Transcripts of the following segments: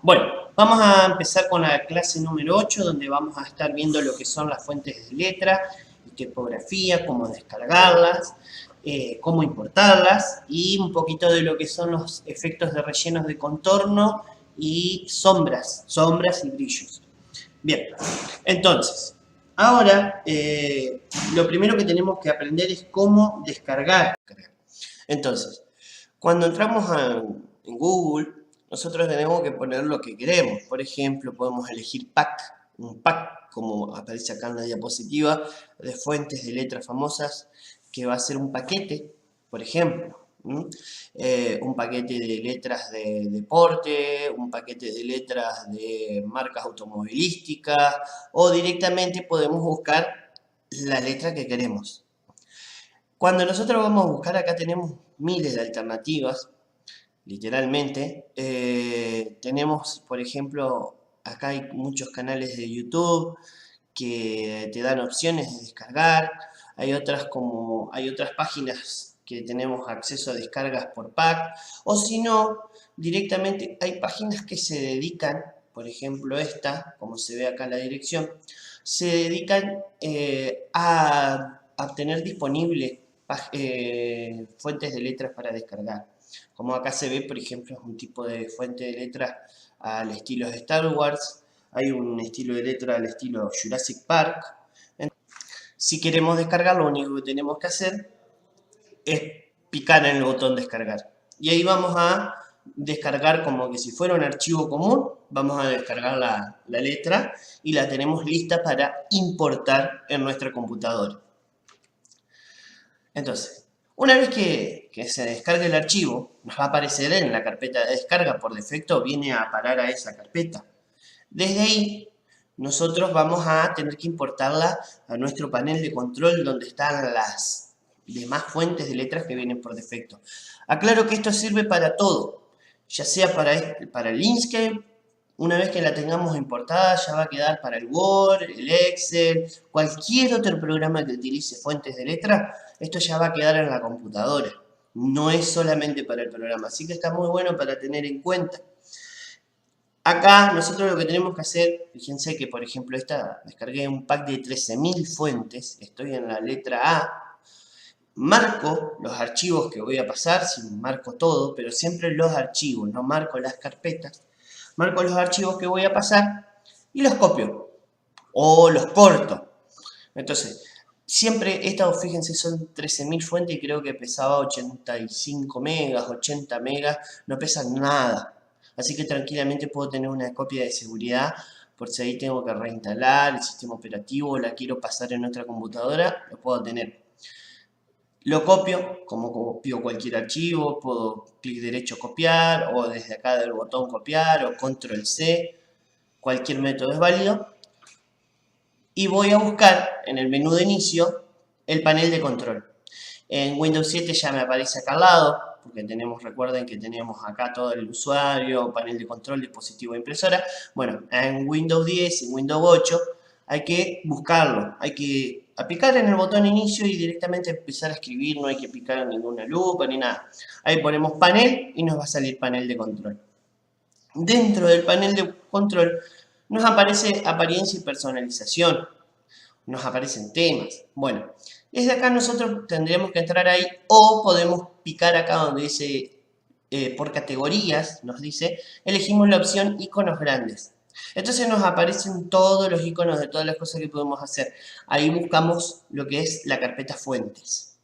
Bueno, vamos a empezar con la clase número 8, donde vamos a estar viendo lo que son las fuentes de letra, tipografía, cómo descargarlas, cómo importarlas y un poquito de lo que son los efectos de rellenos de contorno y sombras y brillos. Bien, entonces, ahora lo primero que tenemos que aprender es cómo descargar. Entonces, cuando entramos en Google, nosotros tenemos que poner lo que queremos. Por ejemplo, podemos elegir pack, un pack, como aparece acá en la diapositiva, de fuentes de letras famosas, que va a ser un paquete, por ejemplo. Un paquete de letras de deporte, un paquete de letras de marcas automovilísticas, o directamente podemos buscar la letra que queremos. Cuando nosotros vamos a buscar, acá tenemos miles de alternativas, literalmente. Tenemos, por ejemplo, acá hay muchos canales de YouTube que te dan opciones de descargar. Hay otras páginas que tenemos acceso a descargas por pack. O si no, directamente hay páginas que se dedican, por ejemplo esta, como se ve acá en la dirección, se dedican a tener disponible fuentes de letras para descargar. Como acá se ve, por ejemplo, es un tipo de fuente de letras al estilo de Star Wars. Hay un estilo de letra al estilo Jurassic Park. Si queremos descargar, lo único que tenemos que hacer es picar en el botón descargar. Y ahí vamos a descargar como que si fuera un archivo común. Vamos a descargar la letra y la tenemos lista para importar en nuestra computadora. Entonces, una vez que se descargue el archivo, nos va a aparecer en la carpeta de descarga. Por defecto viene a parar a esa carpeta. Desde ahí, nosotros vamos a tener que importarla a nuestro panel de control donde están las demás fuentes de letras que vienen por defecto. Aclaro que esto sirve para todo, ya sea para el Inkscape. Una vez que la tengamos importada, ya va a quedar para el Word, el Excel, cualquier otro programa que utilice fuentes de letra. Esto ya va a quedar en la computadora. No es solamente para el programa, así que está muy bueno para tener en cuenta. Acá nosotros lo que tenemos que hacer, fíjense que por ejemplo descargué un pack de 13.000 fuentes, estoy en la letra A, marco los archivos que voy a pasar, si marco todo, pero siempre los archivos, no marco las carpetas, marco los archivos que voy a pasar y los copio o los corto. Entonces, siempre fíjense, son 13.000 fuentes y creo que pesaba 85 megas, 80 megas, no pesan nada. Así que tranquilamente puedo tener una copia de seguridad por si ahí tengo que reinstalar el sistema operativo, la quiero pasar en otra computadora, lo puedo tener. Lo copio, como copio cualquier archivo, puedo clic derecho copiar, o desde acá del botón copiar, o control C, cualquier método es válido. Y voy a buscar en el menú de inicio el panel de control. En Windows 7 ya me aparece acá al lado, porque recuerden que tenemos acá todo el usuario, panel de control, dispositivo de impresora. Bueno, en Windows 10 y Windows 8 hay que buscarlo, hay que picar en el botón inicio y directamente empezar a escribir, no hay que picar en ninguna lupa ni nada. Ahí ponemos panel y nos va a salir panel de control. Dentro del panel de control nos aparece apariencia y personalización, nos aparecen temas. Bueno, desde acá nosotros tendríamos que entrar ahí o podemos picar acá donde dice por categorías, nos dice, elegimos la opción iconos grandes. Entonces nos aparecen todos los iconos de todas las cosas que podemos hacer. Ahí buscamos lo que es la carpeta fuentes.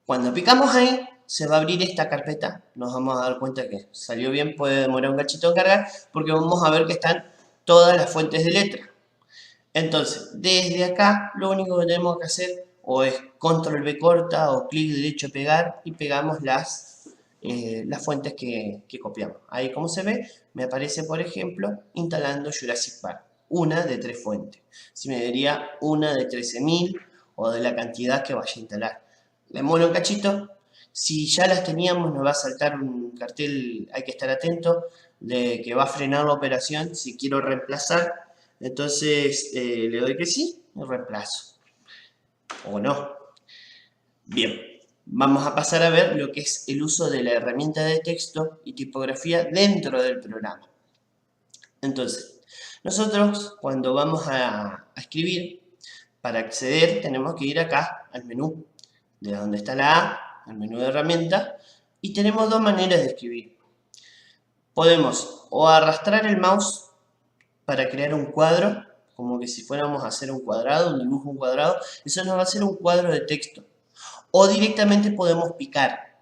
Cuando picamos ahí, se va a abrir esta carpeta. Nos vamos a dar cuenta que salió bien, puede demorar un cachito en cargar, porque vamos a ver que están todas las fuentes de letra. Entonces, desde acá, lo único que tenemos que hacer o es control V corta o clic derecho pegar y pegamos las fuentes que copiamos. Ahí, como se ve, me aparece, por ejemplo, instalando Jurassic Park. Una de 3 fuentes. Si me diría una de 13.000 o de la cantidad que vaya a instalar. Le muevo un cachito. Si ya las teníamos, nos va a saltar un cartel, hay que estar atento, de que va a frenar la operación si quiero reemplazar. Entonces le doy que sí y reemplazo. O no. Bien. vamos a pasar a ver lo que es el uso de la herramienta de texto y tipografía dentro del programa. Entonces, nosotros cuando vamos a escribir, para acceder tenemos que ir acá al menú, de donde está la A, al menú de herramientas, y tenemos dos maneras de escribir. Podemos o arrastrar el mouse para crear un cuadro, como que si fuéramos a hacer un cuadrado, un dibujo, un cuadrado, eso nos va a hacer un cuadro de texto. O directamente podemos picar.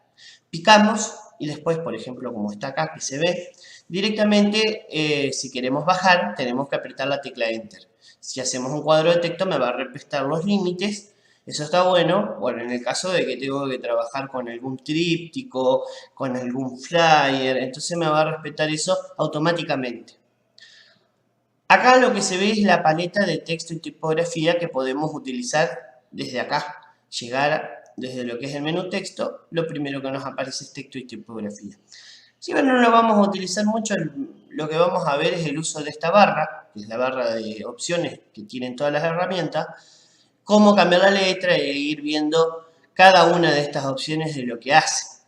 Picamos y después, por ejemplo, como está acá que se ve, directamente si queremos bajar tenemos que apretar la tecla Enter. Si hacemos un cuadro de texto me va a respetar los límites, eso está bueno. Bueno, en el caso de que tengo que trabajar con algún tríptico, con algún flyer, entonces me va a respetar eso automáticamente. Acá lo que se ve es la paleta de texto y tipografía que podemos utilizar desde acá. Llegar desde lo que es el menú texto, lo primero que nos aparece es texto y tipografía. Si bien no lo vamos a utilizar mucho, lo que vamos a ver es el uso de esta barra, que es la barra de opciones que tienen todas las herramientas, cómo cambiar la letra e ir viendo cada una de estas opciones de lo que hace.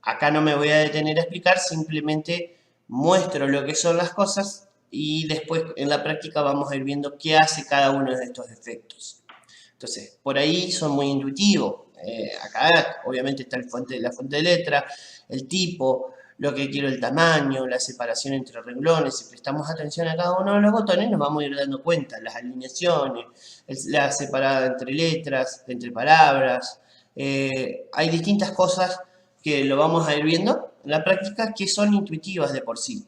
Acá no me voy a detener a explicar, simplemente muestro lo que son las cosas y después en la práctica vamos a ir viendo qué hace cada uno de estos efectos. Entonces, por ahí son muy intuitivos. Acá obviamente está la fuente de letra, el tipo, lo que quiero, el tamaño, la separación entre renglones. Si prestamos atención a cada uno de los botones nos vamos a ir dando cuenta, las alineaciones, la separada entre letras, entre palabras. Hay distintas cosas que lo vamos a ir viendo en la práctica que son intuitivas de por sí.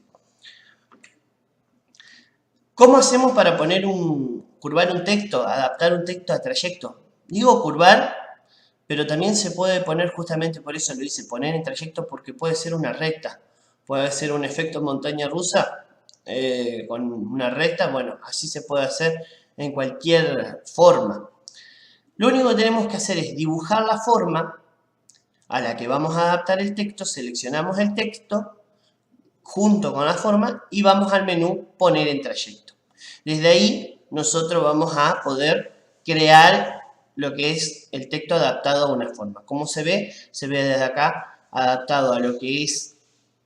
¿Cómo hacemos para curvar un texto, adaptar un texto a trayecto? Digo curvar, pero también se puede poner, justamente por eso lo hice, poner en trayecto, porque puede ser una recta. Puede ser un efecto montaña rusa con una recta. Bueno, así se puede hacer en cualquier forma. Lo único que tenemos que hacer es dibujar la forma a la que vamos a adaptar el texto, seleccionamos el texto junto con la forma y vamos al menú poner en trayecto. Desde ahí nosotros vamos a poder crear lo que es el texto adaptado a una forma. ¿Cómo se ve? Se ve desde acá adaptado a lo que es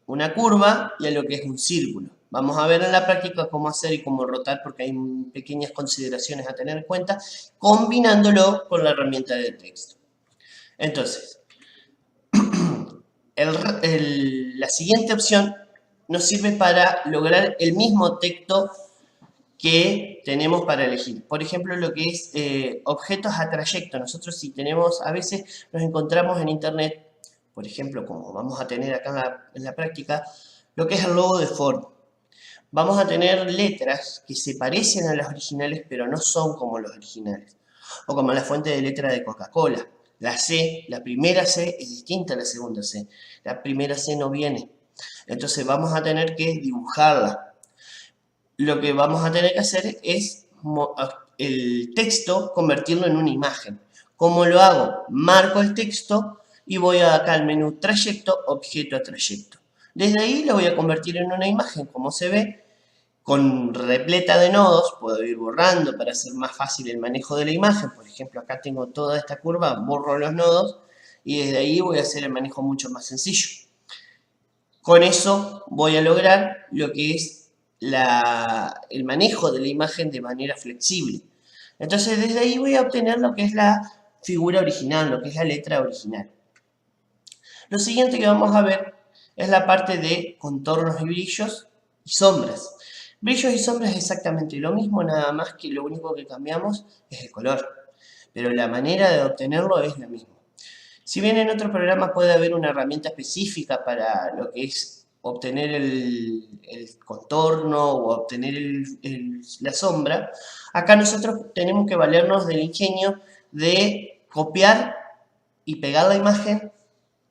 una curva y a lo que es un círculo. Vamos a ver en la práctica cómo hacer y cómo rotar, porque hay pequeñas consideraciones a tener en cuenta, combinándolo con la herramienta de texto. Entonces, la siguiente opción nos sirve para lograr el mismo texto que tenemos para elegir. Por ejemplo, lo que es objetos a trayecto. Nosotros si tenemos, a veces nos encontramos en internet, por ejemplo, como vamos a tener acá en la práctica, lo que es el logo de Ford. Vamos a tener letras que se parecen a las originales, pero no son como los originales. O como la fuente de letra de Coca-Cola. La C, la primera C es distinta a la segunda C. La primera C no viene. Entonces vamos a tener que dibujarla. Lo que vamos a tener que hacer es el texto convertirlo en una imagen. ¿Cómo lo hago? Marco el texto y voy acá al menú trayecto, objeto a trayecto. Desde ahí lo voy a convertir en una imagen, como se ve, con repleta de nodos. Puedo ir borrando para hacer más fácil el manejo de la imagen. Por ejemplo, acá tengo toda esta curva, borro los nodos y desde ahí voy a hacer el manejo mucho más sencillo. Con eso voy a lograr lo que es el manejo de la imagen de manera flexible. Entonces desde ahí voy a obtener lo que es la figura original, lo que es la letra original. Lo siguiente que vamos a ver es la parte de contornos y brillos y sombras. Brillos y sombras es exactamente lo mismo, nada más que lo único que cambiamos es el color. Pero la manera de obtenerlo es la misma. Si bien en otros programas puede haber una herramienta específica para lo que es obtener el contorno o obtener la sombra, acá nosotros tenemos que valernos del ingenio de copiar y pegar la imagen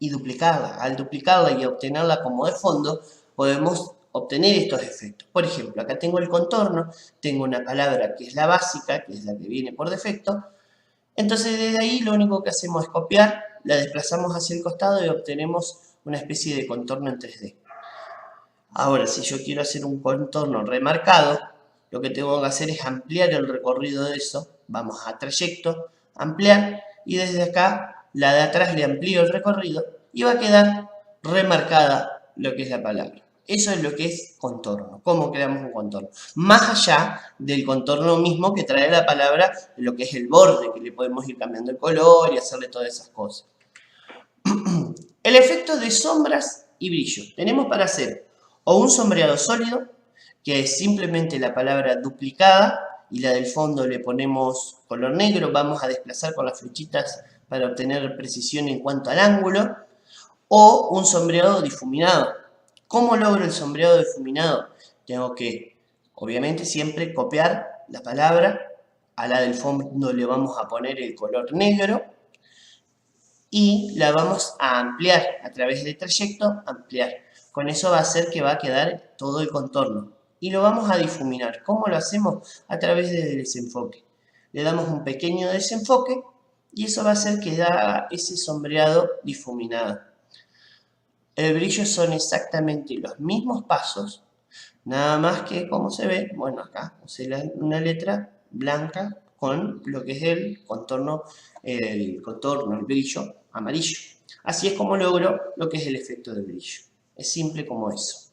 y duplicarla. Al duplicarla y obtenerla como de fondo, podemos obtener estos efectos. Por ejemplo, acá tengo el contorno, tengo una palabra que es la básica, que es la que viene por defecto. Entonces desde ahí lo único que hacemos es copiar, la desplazamos hacia el costado y obtenemos una especie de contorno en 3D. Ahora, si yo quiero hacer un contorno remarcado, lo que tengo que hacer es ampliar el recorrido de eso. Vamos a trayecto, ampliar, y desde acá la de atrás le amplío el recorrido y va a quedar remarcada lo que es la palabra. Eso es lo que es contorno, cómo creamos un contorno. Más allá del contorno mismo que trae la palabra, lo que es el borde, que le podemos ir cambiando el color y hacerle todas esas cosas. El efecto de sombras y brillo. Tenemos para hacer o un sombreado sólido, que es simplemente la palabra duplicada, y la del fondo le ponemos color negro, vamos a desplazar con las flechitas para obtener precisión en cuanto al ángulo, o un sombreado difuminado. ¿Cómo logro el sombreado difuminado? Tengo que, obviamente, siempre copiar la palabra, a la del fondo le vamos a poner el color negro, y la vamos a ampliar a través del trayecto, ampliar. Con eso va a hacer que va a quedar todo el contorno. Y lo vamos a difuminar. ¿Cómo lo hacemos? A través del desenfoque. Le damos un pequeño desenfoque y eso va a hacer que da ese sombreado difuminado. El brillo son exactamente los mismos pasos, nada más que, como se ve, bueno, acá usé una letra blanca con lo que es el contorno, el brillo amarillo. Así es como logro lo que es el efecto de brillo. Es simple como eso.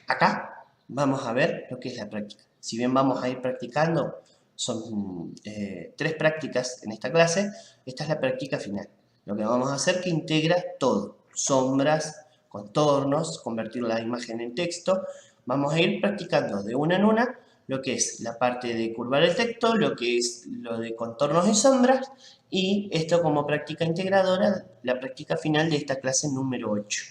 Acá vamos a ver lo que es la práctica. Si bien vamos a ir practicando, son 3 prácticas en esta clase, esta es la práctica final. Lo que vamos a hacer que integra todo, sombras, contornos, convertir la imagen en texto. Vamos a ir practicando de una en una lo que es la parte de curvar el texto, lo que es lo de contornos y sombras, y esto como práctica integradora, la práctica final de esta clase número 8.